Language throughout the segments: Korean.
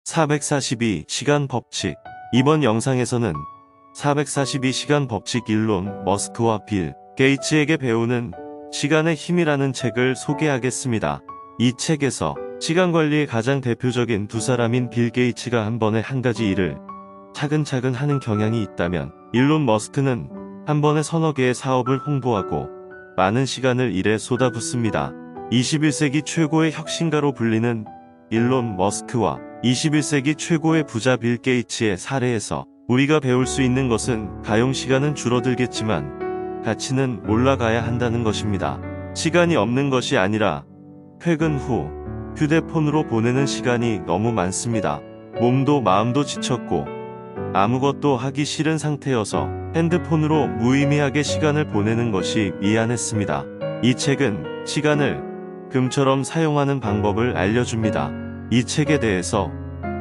442시간 법칙. 이번 영상에서는 442시간 법칙 일론 머스크와 빌 게이츠에게 배우는 시간의 힘이라는 책을 소개하겠습니다. 이 책에서 시간 관리의 가장 대표적인 두 사람인 빌 게이츠가 한 번에 한 가지 일을 차근차근 하는 경향이 있다면, 일론 머스크는 한 번에 서너 개의 사업을 홍보하고 많은 시간을 일에 쏟아붓습니다. 21세기 최고의 혁신가로 불리는 일론 머스크와 21세기 최고의 부자 빌 게이츠의 사례에서 우리가 배울 수 있는 것은 가용 시간은 줄어들겠지만 가치는 올라가야 한다는 것입니다. 시간이 없는 것이 아니라 퇴근 후 휴대폰으로 보내는 시간이 너무 많습니다. 몸도 마음도 지쳤고 아무것도 하기 싫은 상태여서 핸드폰으로 무의미하게 시간을 보내는 것이 미안했습니다. 이 책은 시간을 금처럼 사용하는 방법을 알려줍니다. 이 책에 대해서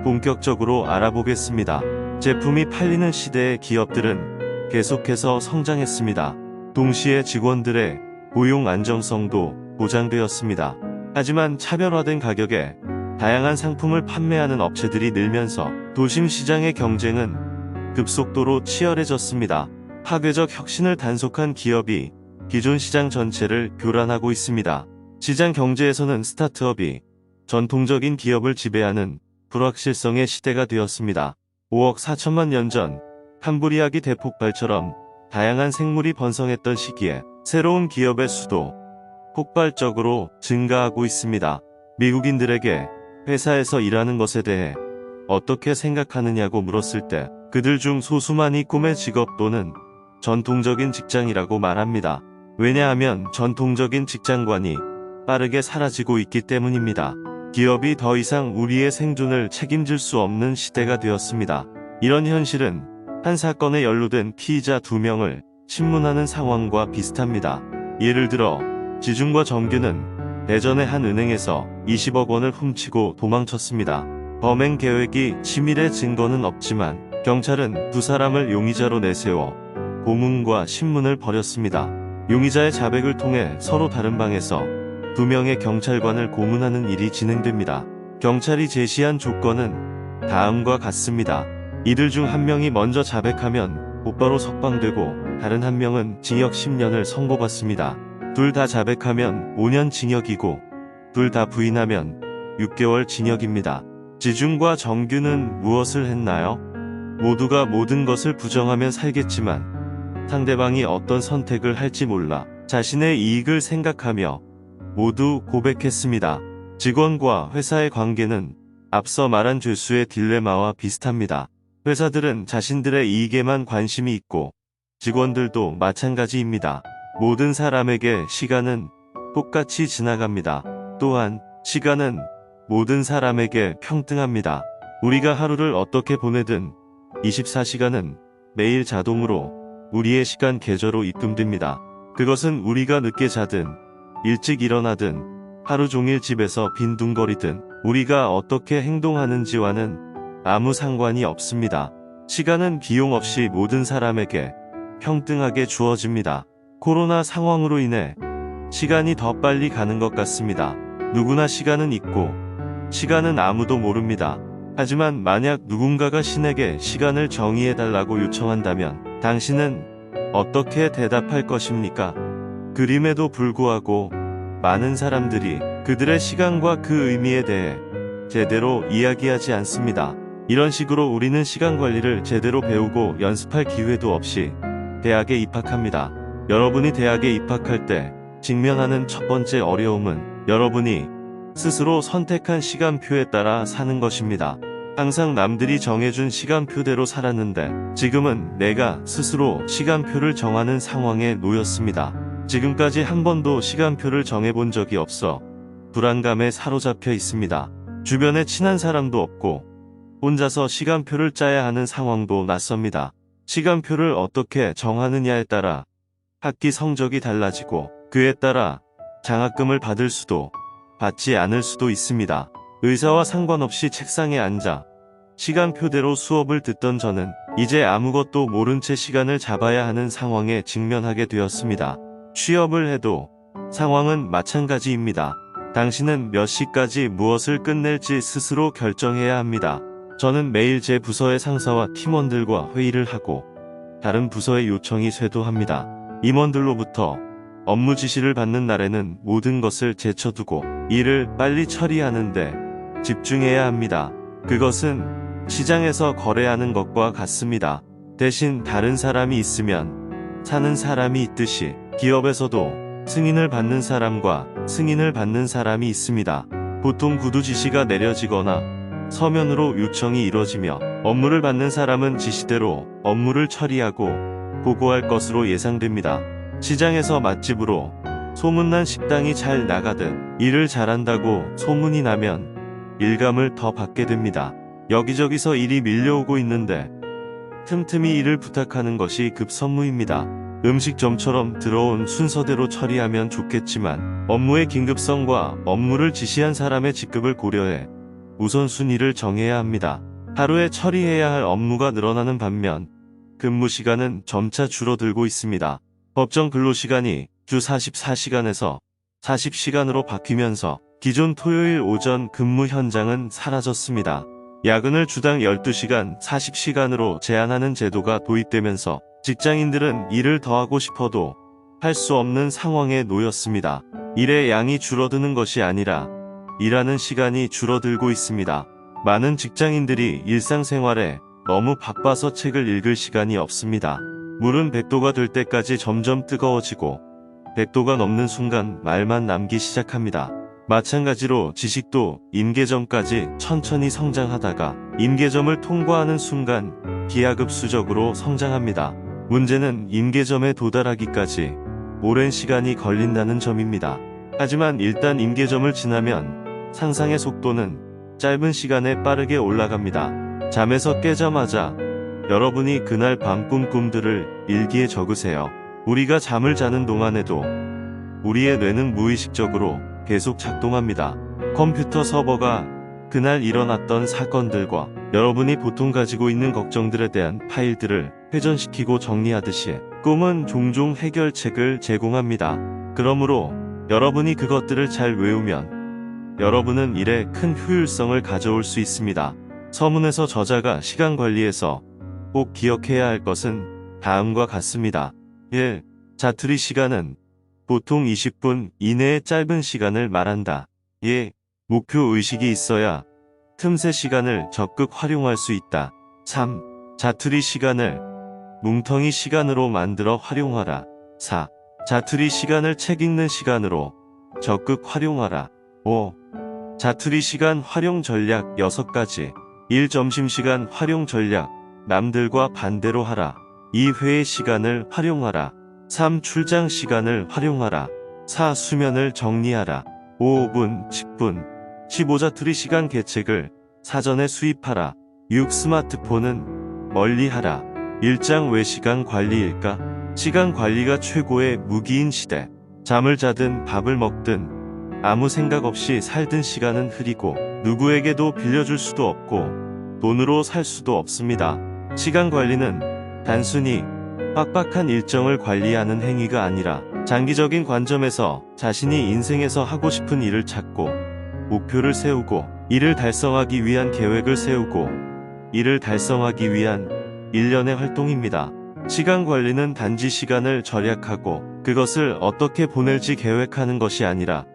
본격적으로 알아보겠습니다. 제품이 팔리는 시대의 기업들은 계속해서 성장했습니다. 동시에 직원들의 고용 안정성도 보장되었습니다. 하지만 차별화된 가격에 다양한 상품을 판매하는 업체들이 늘면서 도심 시장의 경쟁은 급속도로 치열해졌습니다. 파괴적 혁신을 단속한 기업이 기존 시장 전체를 교란하고 있습니다. 시장 경제에서는 스타트업이 전통적인 기업을 지배하는 불확실성의 시대가 되었습니다. 5억 4천만 년 전 캄브리아기 대폭발처럼 다양한 생물이 번성했던 시기에 새로운 기업의 수도 폭발적으로 증가하고 있습니다. 미국인들에게 회사에서 일하는 것에 대해 어떻게 생각하느냐고 물었을 때 그들 중 소수만이 꿈의 직업 또는 전통적인 직장이라고 말합니다. 왜냐하면 전통적인 직장관이 빠르게 사라지고 있기 때문입니다. 기업이 더 이상 우리의 생존을 책임질 수 없는 시대가 되었습니다. 이런 현실은 한 사건에 연루된 피의자 2명을 신문하는 상황과 비슷합니다. 예를 들어 지중과 정규는 대전의 한 은행에서 20억 원을 훔치고 도망쳤습니다. 범행 계획이 치밀해 증거는 없지만 경찰은 두 사람을 용의자로 내세워 고문과 신문을 벌였습니다. 용의자의 자백을 통해 서로 다른 방에서 2명의 경찰관을 고문하는 일이 진행됩니다. 경찰이 제시한 조건은 다음과 같습니다. 이들 중 한 명이 먼저 자백하면 곧바로 석방되고 다른 한 명은 징역 10년을 선고받습니다. 둘 다 자백하면 5년 징역이고 둘 다 부인하면 6개월 징역입니다. 지중과 정규는 무엇을 했나요? 모두가 모든 것을 부정하면 살겠지만 상대방이 어떤 선택을 할지 몰라 자신의 이익을 생각하며 모두 고백했습니다. 직원과 회사의 관계는 앞서 말한 죄수의 딜레마와 비슷합니다. 회사들은 자신들의 이익에만 관심이 있고 직원들도 마찬가지입니다. 모든 사람에게 시간은 똑같이 지나갑니다. 또한 시간은 모든 사람에게 평등합니다. 우리가 하루를 어떻게 보내든 24시간은 매일 자동으로 우리의 시간 계좌로 입금됩니다. 그것은 우리가 늦게 자든 일찍 일어나든 하루 종일 집에서 빈둥거리든 우리가 어떻게 행동하는지와는 아무 상관이 없습니다. 시간은 비용 없이 모든 사람에게 평등하게 주어집니다. 코로나 상황으로 인해 시간이 더 빨리 가는 것 같습니다. 누구나 시간은 있고 시간은 아무도 모릅니다. 하지만 만약 누군가가 신에게 시간을 정의해달라고 요청한다면 당신은 어떻게 대답할 것입니까? 그림에도 불구하고 많은 사람들이 그들의 시간과 그 의미에 대해 제대로 이야기하지 않습니다. 이런 식으로 우리는 시간 관리를 제대로 배우고 연습할 기회도 없이 대학에 입학합니다. 여러분이 대학에 입학할 때 직면하는 첫 번째 어려움은 여러분이 스스로 선택한 시간표에 따라 사는 것입니다. 항상 남들이 정해준 시간표대로 살았는데 지금은 내가 스스로 시간표를 정하는 상황에 놓였습니다. 지금까지 한 번도 시간표를 정해본 적이 없어 불안감에 사로잡혀 있습니다. 주변에 친한 사람도 없고 혼자서 시간표를 짜야 하는 상황도 낯섭니다. 시간표를 어떻게 정하느냐에 따라 학기 성적이 달라지고 그에 따라 장학금을 받을 수도 받지 않을 수도 있습니다. 의사와 상관없이 책상에 앉아 시간표대로 수업을 듣던 저는 이제 아무것도 모른 채 시간을 잡아야 하는 상황에 직면하게 되었습니다. 취업을 해도 상황은 마찬가지입니다. 당신은 몇 시까지 무엇을 끝낼지 스스로 결정해야 합니다. 저는 매일 제 부서의 상사와 팀원들과 회의를 하고 다른 부서의 요청이 쇄도합니다. 임원들로부터 업무 지시를 받는 날에는 모든 것을 제쳐두고 일을 빨리 처리하는데 집중해야 합니다. 그것은 시장에서 거래하는 것과 같습니다. 대신 다른 사람이 있으면 사는 사람이 있듯이 기업에서도 승인을 받는 사람과 승인을 받는 사람이 있습니다. 보통 구두 지시가 내려지거나 서면으로 요청이 이뤄지며 업무를 받는 사람은 지시대로 업무를 처리하고 보고할 것으로 예상됩니다. 시장에서 맛집으로 소문난 식당이 잘 나가듯 일을 잘한다고 소문이 나면 일감을 더 받게 됩니다. 여기저기서 일이 밀려오고 있는데 틈틈이 일을 부탁하는 것이 급선무입니다. 음식점처럼 들어온 순서대로 처리하면 좋겠지만 업무의 긴급성과 업무를 지시한 사람의 직급을 고려해 우선순위를 정해야 합니다. 하루에 처리해야 할 업무가 늘어나는 반면 근무 시간은 점차 줄어들고 있습니다. 법정 근로시간이 주 44시간에서 40시간으로 바뀌면서 기존 토요일 오전 근무 현장은 사라졌습니다. 야근을 주당 12시간 40시간으로 제한하는 제도가 도입되면서 직장인들은 일을 더 하고 싶어도 할 수 없는 상황에 놓였습니다. 일의 양이 줄어드는 것이 아니라 일하는 시간이 줄어들고 있습니다. 많은 직장인들이 일상생활에 너무 바빠서 책을 읽을 시간이 없습니다. 물은 100도가 될 때까지 점점 뜨거워지고 100도가 넘는 순간 말만 남기 시작합니다. 마찬가지로 지식도 임계점까지 천천히 성장하다가 임계점을 통과하는 순간 기하급수적으로 성장합니다. 문제는 임계점에 도달하기까지 오랜 시간이 걸린다는 점입니다. 하지만 일단 임계점을 지나면 상상의 속도는 짧은 시간에 빠르게 올라갑니다. 잠에서 깨자마자 여러분이 그날 밤 꿈들을 일기에 적으세요. 우리가 잠을 자는 동안에도 우리의 뇌는 무의식적으로 계속 작동합니다. 컴퓨터 서버가 그날 일어났던 사건들과 여러분이 보통 가지고 있는 걱정들에 대한 파일들을 회전시키고 정리하듯이 꿈은 종종 해결책을 제공합니다. 그러므로 여러분이 그것들을 잘 외우면 여러분은 일에 큰 효율성을 가져올 수 있습니다. 서문에서 저자가 시간 관리에서 꼭 기억해야 할 것은 다음과 같습니다. 1. 자투리 시간은 보통 20분 이내의 짧은 시간을 말한다. 2. 목표 의식이 있어야 틈새 시간을 적극 활용할 수 있다. 3. 자투리 시간을 뭉텅이 시간으로 만들어 활용하라. 4. 자투리 시간을 책 읽는 시간으로 적극 활용하라. 5. 자투리 시간 활용 전략 6가지. 1. 점심시간 활용 전략. 남들과 반대로 하라. 2. 회의 시간을 활용하라. 3. 출장 시간을 활용하라. 4. 수면을 정리하라. 5분, 10분, 15자투리 시간 계책을 사전에 수입하라. 6. 스마트폰은 멀리하라. 일장 왜 시간 관리일까? 시간 관리가 최고의 무기인 시대. 잠을 자든 밥을 먹든 아무 생각 없이 살던 시간은 흐리고 누구에게도 빌려줄 수도 없고 돈으로 살 수도 없습니다. 시간 관리는 단순히 빡빡한 일정을 관리하는 행위가 아니라 장기적인 관점에서 자신이 인생에서 하고 싶은 일을 찾고 목표를 세우고 이를 달성하기 위한 계획을 세우고 이를 달성하기 위한 일련의 활동입니다. 시간 관리는 단지 시간을 절약하고 그것을 어떻게 보낼지 계획하는 것이 아니라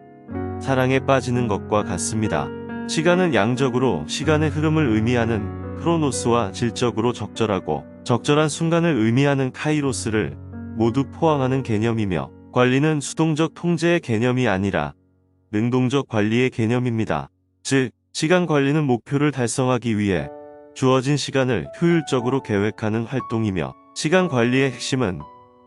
사랑에 빠지는 것과 같습니다. 시간은 양적으로 시간의 흐름을 의미하는 크로노스와 질적으로 적절하고 적절한 순간을 의미하는 카이로스를 모두 포함하는 개념이며 관리는 수동적 통제의 개념이 아니라 능동적 관리의 개념입니다. 즉, 시간 관리는 목표를 달성하기 위해 주어진 시간을 효율적으로 계획하는 활동이며 시간 관리의 핵심은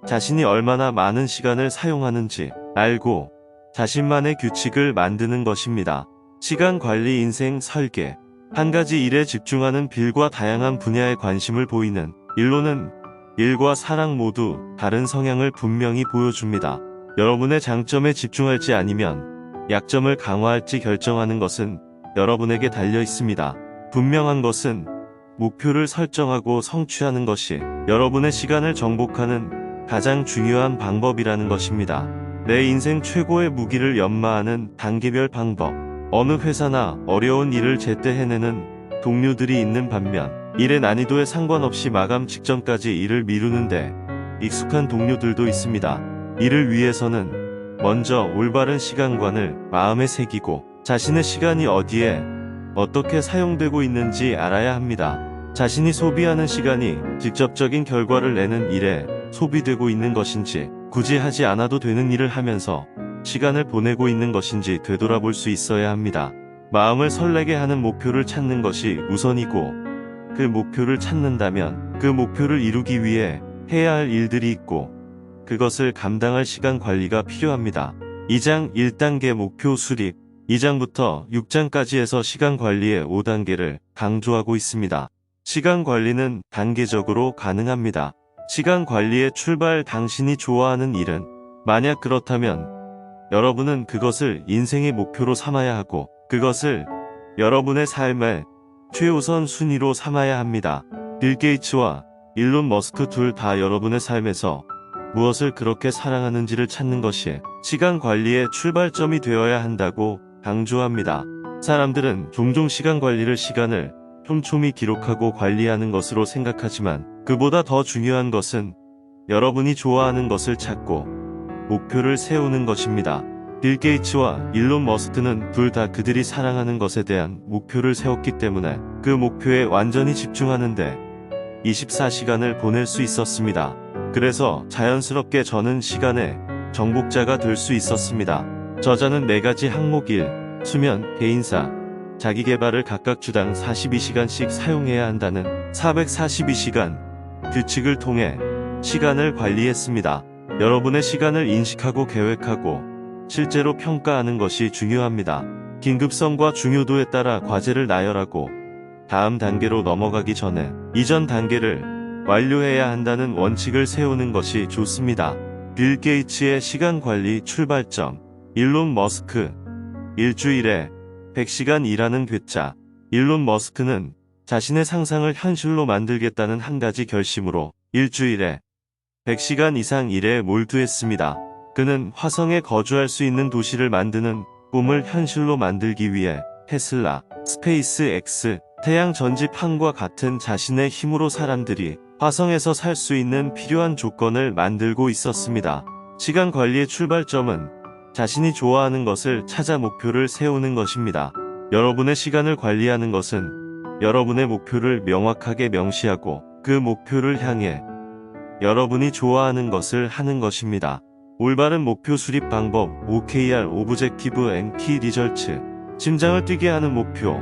자신이 얼마나 많은 시간을 사용하는지 알고 자신만의 규칙을 만드는 것입니다. 시간 관리 인생 설계. 한 가지 일에 집중하는 빌과 다양한 분야에 관심을 보이는 일로는 일과 사랑 모두 다른 성향을 분명히 보여줍니다. 여러분의 장점에 집중할지 아니면 약점을 강화할지 결정하는 것은 여러분에게 달려 있습니다. 분명한 것은 목표를 설정하고 성취하는 것이 여러분의 시간을 정복하는 가장 중요한 방법이라는 것입니다. 내 인생 최고의 무기를 연마하는 단계별 방법. 어느 회사나 어려운 일을 제때 해내는 동료들이 있는 반면 일의 난이도에 상관없이 마감 직전까지 일을 미루는데 익숙한 동료들도 있습니다. 이를 위해서는 먼저 올바른 시간관을 마음에 새기고 자신의 시간이 어디에 어떻게 사용되고 있는지 알아야 합니다. 자신이 소비하는 시간이 직접적인 결과를 내는 일에 소비되고 있는 것인지, 굳이 하지 않아도 되는 일을 하면서 시간을 보내고 있는 것인지 되돌아볼 수 있어야 합니다. 마음을 설레게 하는 목표를 찾는 것이 우선이고, 그 목표를 찾는다면 그 목표를 이루기 위해 해야 할 일들이 있고 그것을 감당할 시간 관리가 필요합니다. 2장 1단계 목표 수립. 2장부터 6장까지 해서 시간 관리의 5단계를 강조하고 있습니다. 시간 관리는 단계적으로 가능합니다. 시간 관리의 출발, 당신이 좋아하는 일은, 만약 그렇다면 여러분은 그것을 인생의 목표로 삼아야 하고 그것을 여러분의 삶의 최우선 순위로 삼아야 합니다. 빌 게이츠와 일론 머스크 둘 다 여러분의 삶에서 무엇을 그렇게 사랑하는지를 찾는 것이 시간 관리의 출발점이 되어야 한다고 강조합니다. 사람들은 종종 시간 관리를 시간을 촘촘히 기록하고 관리하는 것으로 생각하지만, 그보다 더 중요한 것은 여러분이 좋아하는 것을 찾고 목표를 세우는 것입니다. 빌 게이츠와 일론 머스크는 둘 다 그들이 사랑하는 것에 대한 목표를 세웠기 때문에 그 목표에 완전히 집중하는데 24시간을 보낼 수 있었습니다. 그래서 자연스럽게 저는 시간의 정복자가 될 수 있었습니다. 저자는 4가지 항목 1. 수면, 개인사, 자기개발을 각각 주당 42시간씩 사용해야 한다는 442시간 규칙을 통해 시간을 관리했습니다. 여러분의 시간을 인식하고 계획하고 실제로 평가하는 것이 중요합니다. 긴급성과 중요도에 따라 과제를 나열하고 다음 단계로 넘어가기 전에 이전 단계를 완료해야 한다는 원칙을 세우는 것이 좋습니다. 빌 게이츠의 시간관리 출발점. 일론 머스크. 일주일에 100시간 일하는 괴짜. 일론 머스크는 자신의 상상을 현실로 만들겠다는 한 가지 결심으로 일주일에 100시간 이상 일에 몰두했습니다. 그는 화성에 거주할 수 있는 도시를 만드는 꿈을 현실로 만들기 위해 테슬라, 스페이스X, 태양 전지판과 같은 자신의 힘으로 사람들이 화성에서 살 수 있는 필요한 조건을 만들고 있었습니다. 시간 관리의 출발점은 자신이 좋아하는 것을 찾아 목표를 세우는 것입니다. 여러분의 시간을 관리하는 것은 여러분의 목표를 명확하게 명시하고 그 목표를 향해 여러분이 좋아하는 것을 하는 것입니다. 올바른 목표 수립 방법. OKR Objective and Key Results. 심장을 뛰게 하는 목표.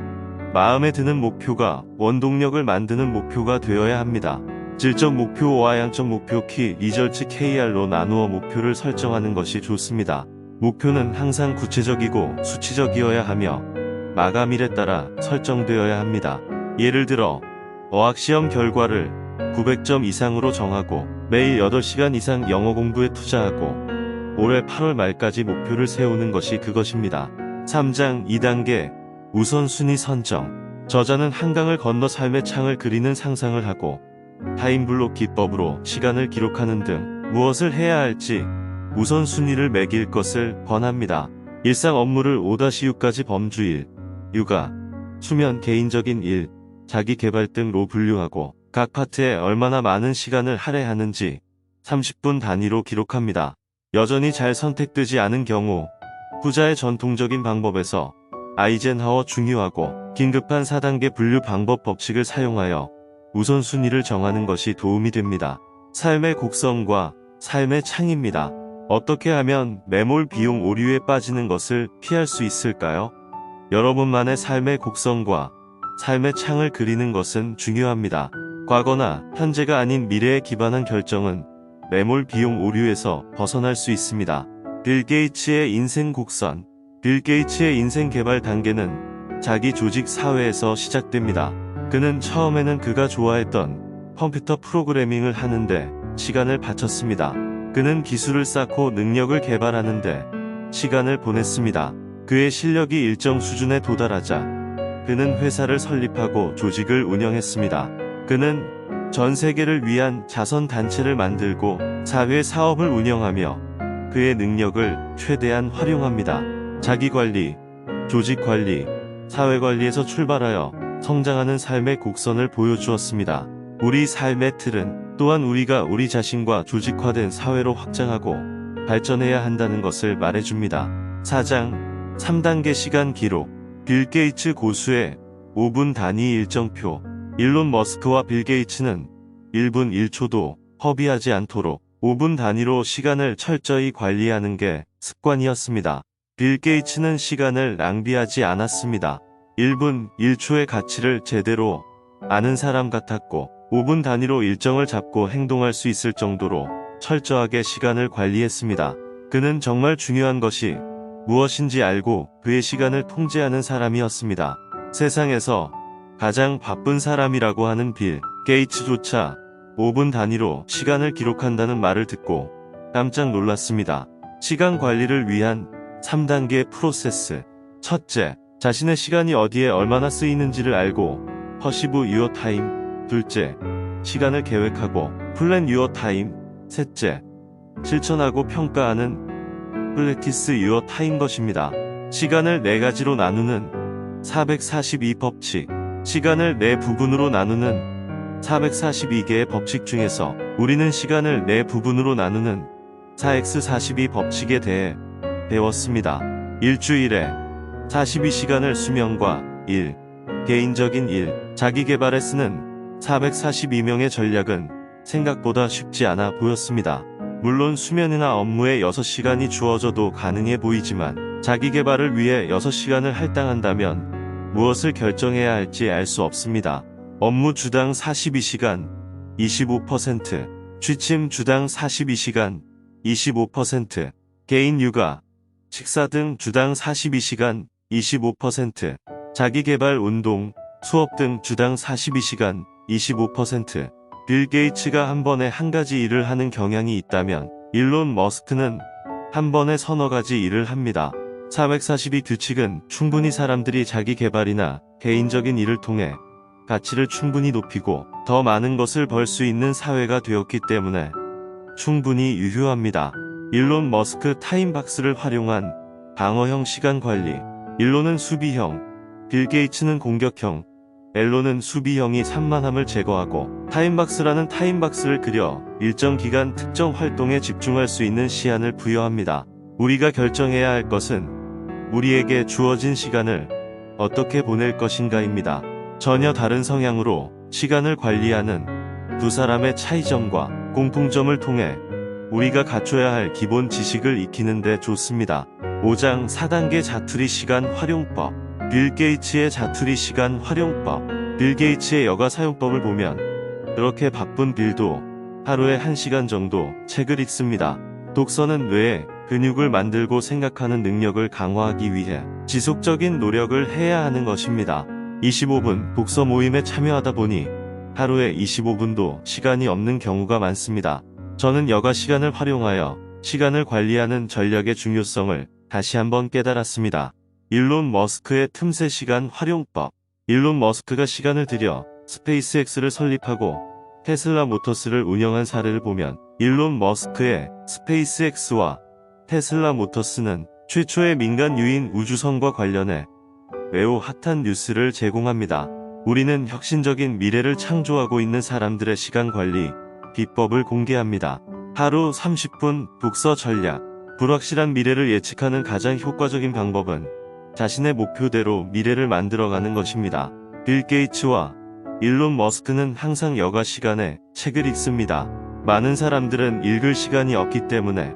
마음에 드는 목표가 원동력을 만드는 목표가 되어야 합니다. 질적 목표와 양적 목표 Key Results KR로 나누어 목표를 설정하는 것이 좋습니다. 목표는 항상 구체적이고 수치적이어야 하며 마감일에 따라 설정되어야 합니다. 예를 들어 어학시험 결과를 900점 이상으로 정하고 매일 8시간 이상 영어 공부에 투자하고 올해 8월 말까지 목표를 세우는 것이 그것입니다. 3장 2단계 우선순위 선정. 저자는 한강을 건너 삶의 창을 그리는 상상을 하고 타임블록 기법으로 시간을 기록하는 등 무엇을 해야 할지 우선순위를 매길 것을 권합니다. 일상 업무를 5-6가지 범주일, 육아, 수면, 개인적인 일, 자기개발 등로 분류하고 각 파트에 얼마나 많은 시간을 할애하는지 30분 단위로 기록합니다. 여전히 잘 선택되지 않은 경우 후자의 전통적인 방법에서 아이젠하워 중요하고 긴급한 4단계 분류 방법 법칙을 사용하여 우선순위를 정하는 것이 도움이 됩니다. 삶의 곡선과 삶의 창입니다. 어떻게 하면 매몰 비용 오류에 빠지는 것을 피할 수 있을까요? 여러분만의 삶의 곡선과 삶의 창을 그리는 것은 중요합니다. 과거나 현재가 아닌 미래에 기반한 결정은 매몰 비용 오류에서 벗어날 수 있습니다. 빌 게이츠의 인생 곡선. 빌 게이츠의 인생 개발 단계는 자기 조직 사회에서 시작됩니다. 그는 처음에는 그가 좋아했던 컴퓨터 프로그래밍을 하는데 시간을 바쳤습니다. 그는 기술을 쌓고 능력을 개발하는데 시간을 보냈습니다. 그의 실력이 일정 수준에 도달하자 그는 회사를 설립하고 조직을 운영했습니다. 그는 전 세계를 위한 자선 단체를 만들고 사회 사업을 운영하며 그의 능력을 최대한 활용합니다. 자기관리, 조직관리, 사회관리에서 출발하여 성장하는 삶의 곡선을 보여주었습니다. 우리 삶의 틀은 또한 우리가 우리 자신과 조직화된 사회로 확장하고 발전해야 한다는 것을 말해줍니다. 4장 3단계 시간 기록. 빌 게이츠 고수의 5분 단위 일정표. 일론 머스크와 빌 게이츠는 1분 1초도 허비하지 않도록 5분 단위로 시간을 철저히 관리하는 게 습관이었습니다. 빌 게이츠는 시간을 낭비하지 않았습니다. 1분 1초의 가치를 제대로 아는 사람 같았고 5분 단위로 일정을 잡고 행동할 수 있을 정도로 철저하게 시간을 관리했습니다. 그는 정말 중요한 것이 무엇인지 알고 그의 시간을 통제하는 사람이었습니다. 세상에서 가장 바쁜 사람이라고 하는 빌 게이츠조차 5분 단위로 시간을 기록한다는 말을 듣고 깜짝 놀랐습니다. 시간 관리를 위한 3단계 프로세스. 첫째, 자신의 시간이 어디에 얼마나 쓰이는지를 알고 퍼시브 유어 타임. 둘째, 시간을 계획하고 플랜 유어 타임. 셋째, 실천하고 평가하는 플래티스 유어 타임 것입니다. 시간을 4가지로 나누는 442 법칙. 시간을 4부분으로 나누는 442개의 법칙 중에서 우리는 시간을 4부분으로 나누는 4x42 법칙에 대해 배웠습니다. 일주일에 42시간을 수면과 일, 개인적인 일, 자기개발에 쓰는 442명의 전략은 생각보다 쉽지 않아 보였습니다. 물론 수면이나 업무에 6시간이 주어져도 가능해 보이지만 자기개발을 위해 6시간을 할당한다면 무엇을 결정해야 할지 알 수 없습니다. 업무 주당 42시간 25%, 취침 주당 42시간 25%, 개인 육아, 식사 등 주당 42시간 25%, 자기개발 운동, 수업 등 주당 42시간 25%. 빌 게이츠가 한 번에 한 가지 일을 하는 경향이 있다면 일론 머스크는 한 번에 서너 가지 일을 합니다. 442 규칙은 충분히 사람들이 자기 개발이나 개인적인 일을 통해 가치를 충분히 높이고 더 많은 것을 벌 수 있는 사회가 되었기 때문에 충분히 유효합니다. 일론 머스크 타임박스를 활용한 방어형 시간 관리. 일론은 수비형, 빌 게이츠는 공격형, 앨런은 수비형이 산만함을 제거하고 타임박스라는 타임박스를 그려 일정 기간 특정 활동에 집중할 수 있는 시한을 부여합니다. 우리가 결정해야 할 것은 우리에게 주어진 시간을 어떻게 보낼 것인가입니다. 전혀 다른 성향으로 시간을 관리하는 두 사람의 차이점과 공통점을 통해 우리가 갖춰야 할 기본 지식을 익히는 데 좋습니다. 5장 4단계 자투리 시간 활용법. 빌 게이츠의 자투리 시간 활용법. 빌 게이츠의 여가 사용법을 보면 그렇게 바쁜 빌도 하루에 1시간 정도 책을 읽습니다. 독서는 뇌에 근육을 만들고 생각하는 능력을 강화하기 위해 지속적인 노력을 해야 하는 것입니다. 25분 독서 모임에 참여하다 보니 하루에 25분도 시간이 없는 경우가 많습니다. 저는 여가 시간을 활용하여 시간을 관리하는 전략의 중요성을 다시 한번 깨달았습니다. 일론 머스크의 틈새 시간 활용법. 일론 머스크가 시간을 들여 스페이스X를 설립하고 테슬라 모터스를 운영한 사례를 보면 일론 머스크의 스페이스X와 테슬라 모터스는 최초의 민간 유인 우주선과 관련해 매우 핫한 뉴스를 제공합니다. 우리는 혁신적인 미래를 창조하고 있는 사람들의 시간 관리 비법을 공개합니다. 하루 30분 독서 전략. 불확실한 미래를 예측하는 가장 효과적인 방법은 자신의 목표대로 미래를 만들어가는 것입니다. 빌 게이츠와 일론 머스크는 항상 여가 시간에 책을 읽습니다. 많은 사람들은 읽을 시간이 없기 때문에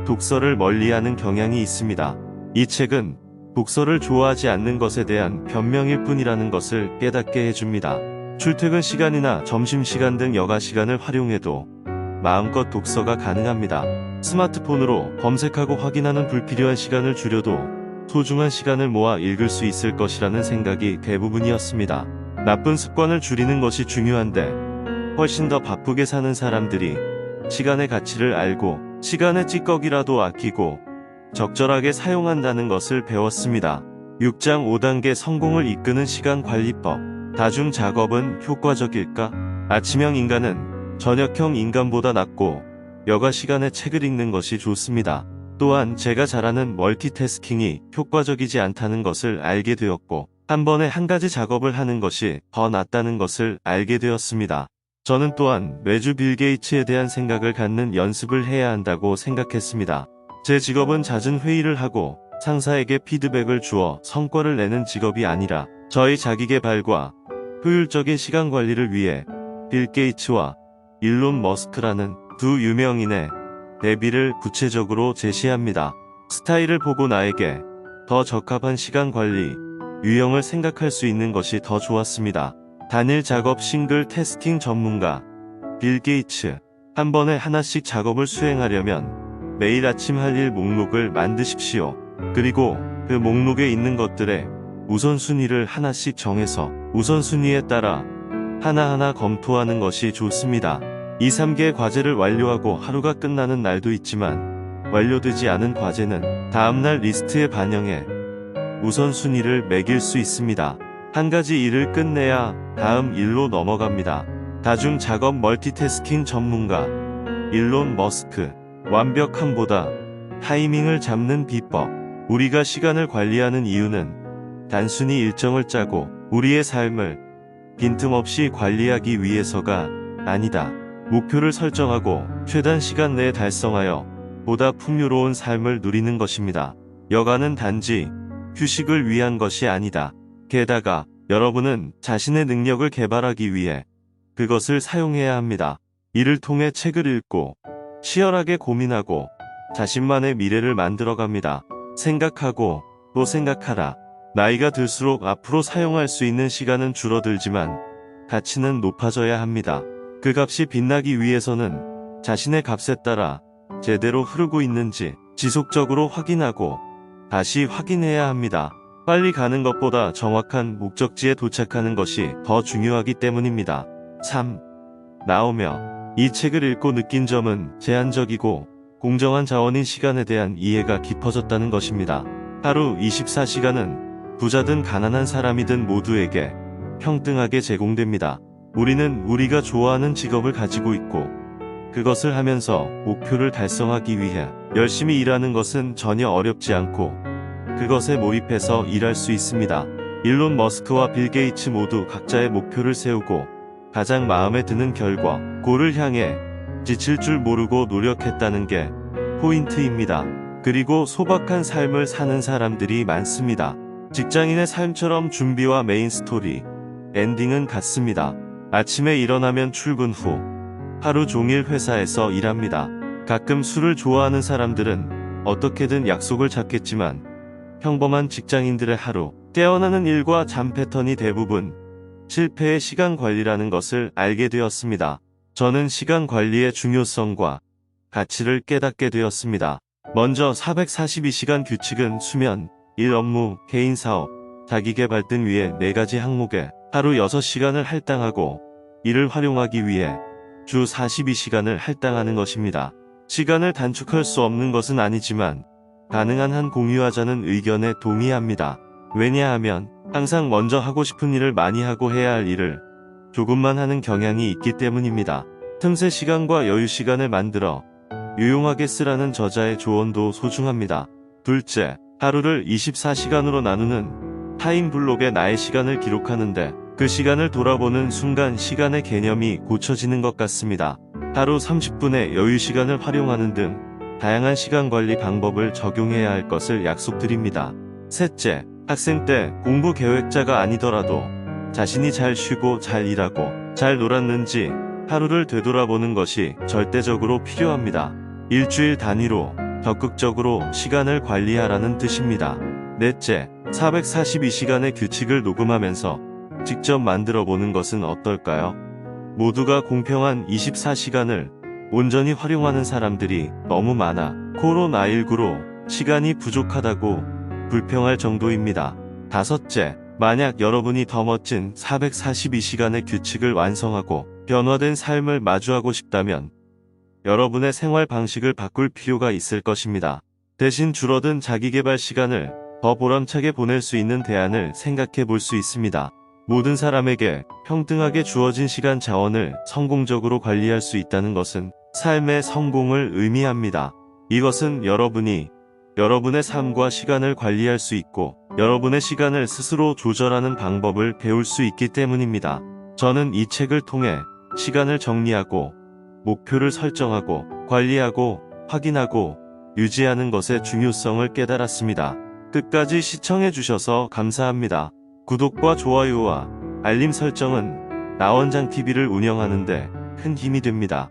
독서를 멀리하는 경향이 있습니다. 이 책은 독서를 좋아하지 않는 것에 대한 변명일 뿐이라는 것을 깨닫게 해줍니다. 출퇴근 시간이나 점심시간 등 여가 시간을 활용해도 마음껏 독서가 가능합니다. 스마트폰으로 검색하고 확인하는 불필요한 시간을 줄여도 소중한 시간을 모아 읽을 수 있을 것이라는 생각이 대부분이었습니다. 나쁜 습관을 줄이는 것이 중요한데 훨씬 더 바쁘게 사는 사람들이 시간의 가치를 알고 시간의 찌꺼기라도 아끼고 적절하게 사용한다는 것을 배웠습니다. 6장 5단계 성공을 이끄는 시간 관리법. 다중 작업은 효과적일까? 아침형 인간은 저녁형 인간보다 낫고 여가 시간에 책을 읽는 것이 좋습니다. 또한 제가 잘하는 멀티태스킹이 효과적이지 않다는 것을 알게 되었고 한 번에 한 가지 작업을 하는 것이 더 낫다는 것을 알게 되었습니다. 저는 또한 매주 빌 게이츠에 대한 생각을 갖는 연습을 해야 한다고 생각했습니다. 제 직업은 잦은 회의를 하고 상사에게 피드백을 주어 성과를 내는 직업이 아니라 저의 자기계발과 효율적인 시간 관리를 위해 빌 게이츠와 일론 머스크라는 두 유명인의 대비를 구체적으로 제시합니다. 스타일을 보고 나에게 더 적합한 시간 관리 유형을 생각할 수 있는 것이 더 좋았습니다. 단일 작업 싱글 태스킹 전문가 빌 게이츠. 한 번에 하나씩 작업을 수행하려면 매일 아침 할 일 목록을 만드십시오. 그리고 그 목록에 있는 것들의 우선순위를 하나씩 정해서 우선순위에 따라 하나하나 검토하는 것이 좋습니다. 2, 3개의 과제를 완료하고 하루가 끝나는 날도 있지만 완료되지 않은 과제는 다음날 리스트에 반영해 우선순위를 매길 수 있습니다. 한 가지 일을 끝내야 다음 일로 넘어갑니다. 다중작업 멀티태스킹 전문가 일론 머스크. 완벽함보다 타이밍을 잡는 비법. 우리가 시간을 관리하는 이유는 단순히 일정을 짜고 우리의 삶을 빈틈없이 관리하기 위해서가 아니다. 목표를 설정하고 최단 시간 내에 달성하여 보다 풍요로운 삶을 누리는 것입니다. 여가는 단지 휴식을 위한 것이 아니다. 게다가 여러분은 자신의 능력을 개발하기 위해 그것을 사용해야 합니다. 이를 통해 책을 읽고 치열하게 고민하고 자신만의 미래를 만들어갑니다. 생각하고 또 생각하라. 나이가 들수록 앞으로 사용할 수 있는 시간은 줄어들지만 가치는 높아져야 합니다. 그 값이 빛나기 위해서는 자신의 값에 따라 제대로 흐르고 있는지 지속적으로 확인하고 다시 확인해야 합니다. 빨리 가는 것보다 정확한 목적지에 도착하는 것이 더 중요하기 때문입니다. 3. 나오며 이 책을 읽고 느낀 점은 제한적이고 공정한 자원인 시간에 대한 이해가 깊어졌다는 것입니다. 하루 24시간은 부자든 가난한 사람이든 모두에게 평등하게 제공됩니다. 우리는 우리가 좋아하는 직업을 가지고 있고 그것을 하면서 목표를 달성하기 위해 열심히 일하는 것은 전혀 어렵지 않고 그것에 몰입해서 일할 수 있습니다. 일론 머스크와 빌 게이츠 모두 각자의 목표를 세우고 가장 마음에 드는 결과 골을 향해 지칠 줄 모르고 노력했다는 게 포인트입니다. 그리고 소박한 삶을 사는 사람들이 많습니다. 직장인의 삶처럼 준비와 메인 스토리, 엔딩은 같습니다. 아침에 일어나면 출근 후 하루 종일 회사에서 일합니다. 가끔 술을 좋아하는 사람들은 어떻게든 약속을 잡겠지만 평범한 직장인들의 하루, 깨어나는 일과 잠 패턴이 대부분 실패의 시간 관리라는 것을 알게 되었습니다. 저는 시간 관리의 중요성과 가치를 깨닫게 되었습니다. 먼저 442시간 규칙은 수면, 일 업무, 개인 사업, 자기계발 등 위에 4가지 항목에 하루 6시간을 할당하고 이를 활용하기 위해 주 42시간을 할당하는 것입니다. 시간을 단축할 수 없는 것은 아니지만 가능한 한 공유하자는 의견에 동의합니다. 왜냐하면 항상 먼저 하고 싶은 일을 많이 하고 해야 할 일을 조금만 하는 경향이 있기 때문입니다. 틈새 시간과 여유 시간을 만들어 유용하게 쓰라는 저자의 조언도 소중합니다. 둘째, 하루를 24시간으로 나누는 타임블록에 나의 시간을 기록하는데 그 시간을 돌아보는 순간 시간의 개념이 고쳐지는 것 같습니다. 하루 30분의 여유 시간을 활용하는 등 다양한 시간 관리 방법을 적용해야 할 것을 약속드립니다. 셋째, 학생 때 공부 계획자가 아니더라도 자신이 잘 쉬고 잘 일하고 잘 놀았는지 하루를 되돌아보는 것이 절대적으로 필요합니다. 일주일 단위로 적극적으로 시간을 관리하라는 뜻입니다. 넷째, 442시간의 규칙을 녹음하면서 직접 만들어 보는 것은 어떨까요? 모두가 공평한 24시간을 온전히 활용하는 사람들이 너무 많아 코로나19로 시간이 부족하다고 불평할 정도입니다. 다섯째, 만약 여러분이 더 멋진 442시간의 규칙을 완성하고 변화된 삶을 마주하고 싶다면 여러분의 생활 방식을 바꿀 필요가 있을 것입니다. 대신 줄어든 자기계발 시간을 더 보람차게 보낼 수 있는 대안을 생각해 볼 수 있습니다. 모든 사람에게 평등하게 주어진 시간 자원을 성공적으로 관리할 수 있다는 것은 삶의 성공을 의미합니다. 이것은 여러분이 여러분의 삶과 시간을 관리할 수 있고 여러분의 시간을 스스로 조절하는 방법을 배울 수 있기 때문입니다. 저는 이 책을 통해 시간을 정리하고 목표를 설정하고 관리하고 확인하고 유지하는 것의 중요성을 깨달았습니다. 끝까지 시청해주셔서 감사합니다. 구독과 좋아요와 알림 설정은 나원장TV를 운영하는데 큰 힘이 됩니다.